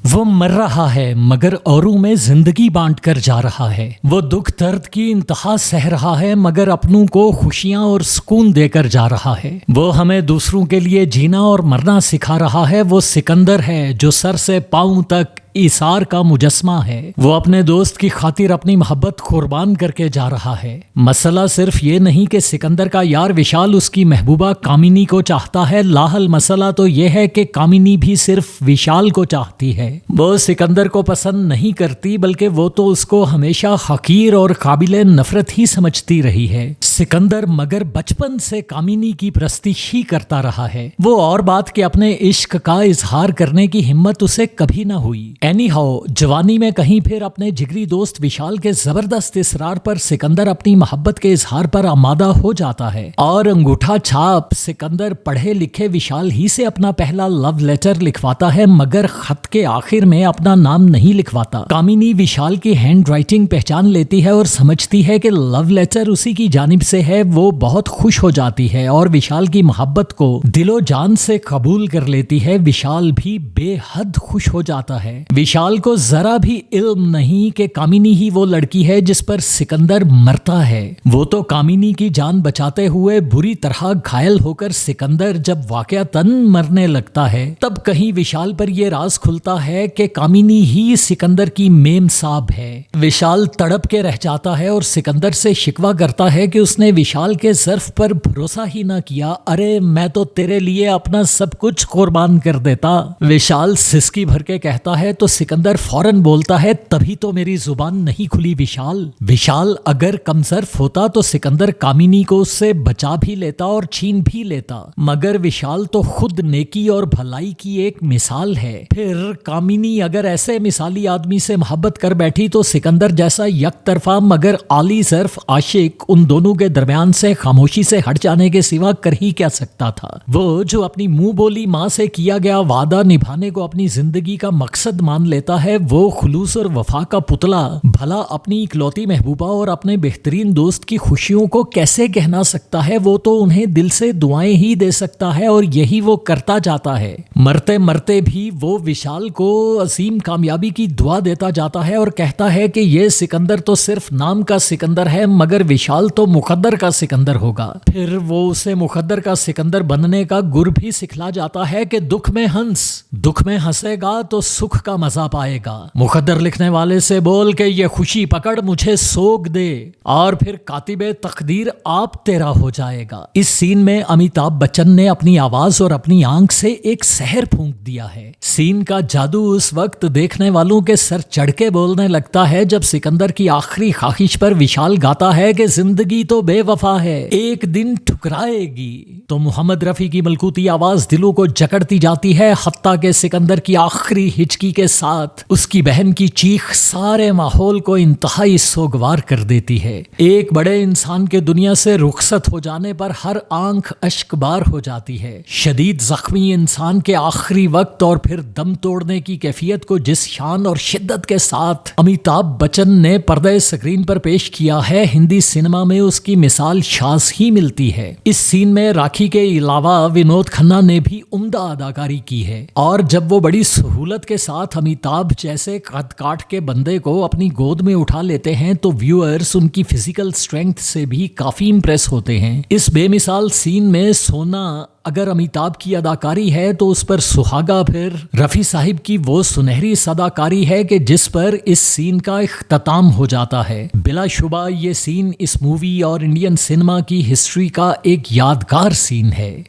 वो मर रहा है मगर औरों में जिंदगी बांट कर जा रहा है। वो दुख दर्द की इंतहा सह रहा है मगर अपनों को खुशियां और सुकून देकर जा रहा है। वो हमें दूसरों के लिए जीना और मरना सिखा रहा है। वो सिकंदर है जो सर से पांव तक ईसार का मुजस्मा है। वो अपने दोस्त की खातिर अपनी मोहब्बत कुर्बान करके जा रहा है। मसला सिर्फ ये नहीं कि सिकंदर का यार विशाल उसकी महबूबा कामिनी को चाहता है, लाहल मसला तो ये है कि कामिनी भी सिर्फ विशाल को चाहती है। वो सिकंदर को पसंद नहीं करती बल्कि वो तो उसको हमेशा हकीर और काबिले नफरत ही समझती रही है। सिकंदर मगर बचपन से कामिनी की प्रस्तिश ही करता रहा है। वो और बात कि अपने इश्क का इजहार करने की हिम्मत उसे कभी ना हुई। एनीहाउ जवानी में कहीं फिर अपने जिगरी दोस्त विशाल के जबरदस्त इसरार पर सिकंदर अपनी मोहब्बत के इजहार पर आमादा हो जाता है और अंगूठा छाप सिकंदर पढ़े लिखे विशाल ही से अपना पहला लव लेटर लिखवाता है, मगर खत के आखिर में अपना नाम नहीं लिखवाता। कामिनी विशाल की हैंड राइटिंग पहचान लेती है और समझती है कि लव लेटर उसी की जानिब से है। वो बहुत खुश हो जाती है और विशाल की मोहब्बत को दिलो जान से कबूल कर लेती है। विशाल भी बेहद खुश हो जाता है। विशाल को जरा भी इल्म नहीं कि कामिनी ही वो लड़की है जिस पर सिकंदर मरता है। वो तो कामिनी की जान बचाते हुए बुरी तरह घायल होकर सिकंदर जब वाकयातन मरने लगता है तब कहीं विशाल पर यह राज खुलता है कि कामिनी ही सिकंदर की मेम साहब है। विशाल तड़प के रह जाता है और सिकंदर से शिकवा करता है कि उसने विशाल के ज़र्फ पर भरोसा ही ना किया। अरे मैं तो तेरे लिए अपना सब कुछ कुर्बान कर देता। विशाल सिसकी भर के कहता है तो सिकंदर फौरन बोलता है तभी तो मेरी जुबान नहीं खुली विशाल। विशाल अगर कमजर्फ होता तो सिकंदर कामिनी को उससे बचा भी लेता और छीन भी लेता, मगर विशाल तो खुद नेकी और भलाई की एक मिसाल है। फिर कामिनी अगर ऐसे मिसाली आदमी से मोहब्बत कर बैठी तो सिकंदर जैसा यक तरफा मगर आली ज़र्फ आशिक उन दोनों के दरमियान से खामोशी से हट जाने के सिवा कर ही क्या सकता था। वो जो अपनी मुंह बोली माँ से किया गया वादा निभाने को अपनी जिंदगी का मकसद मान लेता है, वो खुलूस और वफा का पुतला भला अपनी इकलौती महबूबा और अपने बेहतरीन दोस्त की खुशियों को कैसे कहना सकता है। वो तो उन्हें दिल से दुआएं ही दे सकता है और यही वो करता जाता है। मरते मरते भी वो विशाल को असीम कामयाबी की दुआ देता जाता है और कहता है कि ये सिकंदर तो सिर्फ नाम का सिकंदर है मगर विशाल तो मुकद्दर का सिकंदर होगा। फिर वो उसे मुकद्दर का सिकंदर बनने का गुर भी सिखला जाता है कि दुख में हंस, दुख में हंसेगा तो सुख का मजा पाएगा। मुकद्दर लिखने वाले से बोल के ये खुशी पकड़ मुझे सोग दे और फिर कातिबे तकदीर आप तेरा हो जाएगा। इस सीन में अमिताभ बच्चन ने अपनी आवाज और अपनी आंख से एक सहर फूंक दिया है। सीन का जादू उस वक्त देखने वालों के सर चढ़ के बोलने लगता है जब सिकंदर की आखिरी ख्वाहिश पर विशाल गाता है कि जिंदगी तो बेवफा है, एक दिन ठुकराएगी। तो मोहम्मद रफी की मलकूती आवाज दिलों को जकड़ती जाती है, हत्ता के सिकंदर की आखिरी हिचकी के साथ उसकी बहन की चीख सारे माहौल को इंतहाई सोगवार कर देती है। एक बड़े इंसान के दुनिया से रुखसत हो जाने पर हर आंख अश्कबार हो जाती है। शदीद जख्मी इंसान के आखिरी वक्त और फिर दम तोड़ने की कैफियत को जिस शान और शिद्दत के साथ अमिताभ बच्चन ने पर्दे स्क्रीन पर पेश किया है, हिंदी सिनेमा में उसकी मिसाल शाज़ ही मिलती है। इस सीन में राखी के अलावा विनोद खन्ना ने भी उम्दा अदाकारी की है और जब वो बड़ी सहूलत के साथ अमिताभ जैसे कद काट के बंदे को अपनी गोद में उठा लेते हैं तो व्यूअर्स उनकी फिजिकल स्ट्रेंथ से भी काफी इंप्रेस होते हैं। इस बेमिसाल सीन में सोना अगर अमिताभ की अदाकारी है तो उस पर सुहागा फिर रफी साहिब की वो सुनहरी सदाकारी है कि जिस पर इस सीन का इख्तिताम हो जाता है। बिलाशुबा ये सीन इस मूवी और इंडियन सिनेमा की हिस्ट्री का एक यादगार सीन है।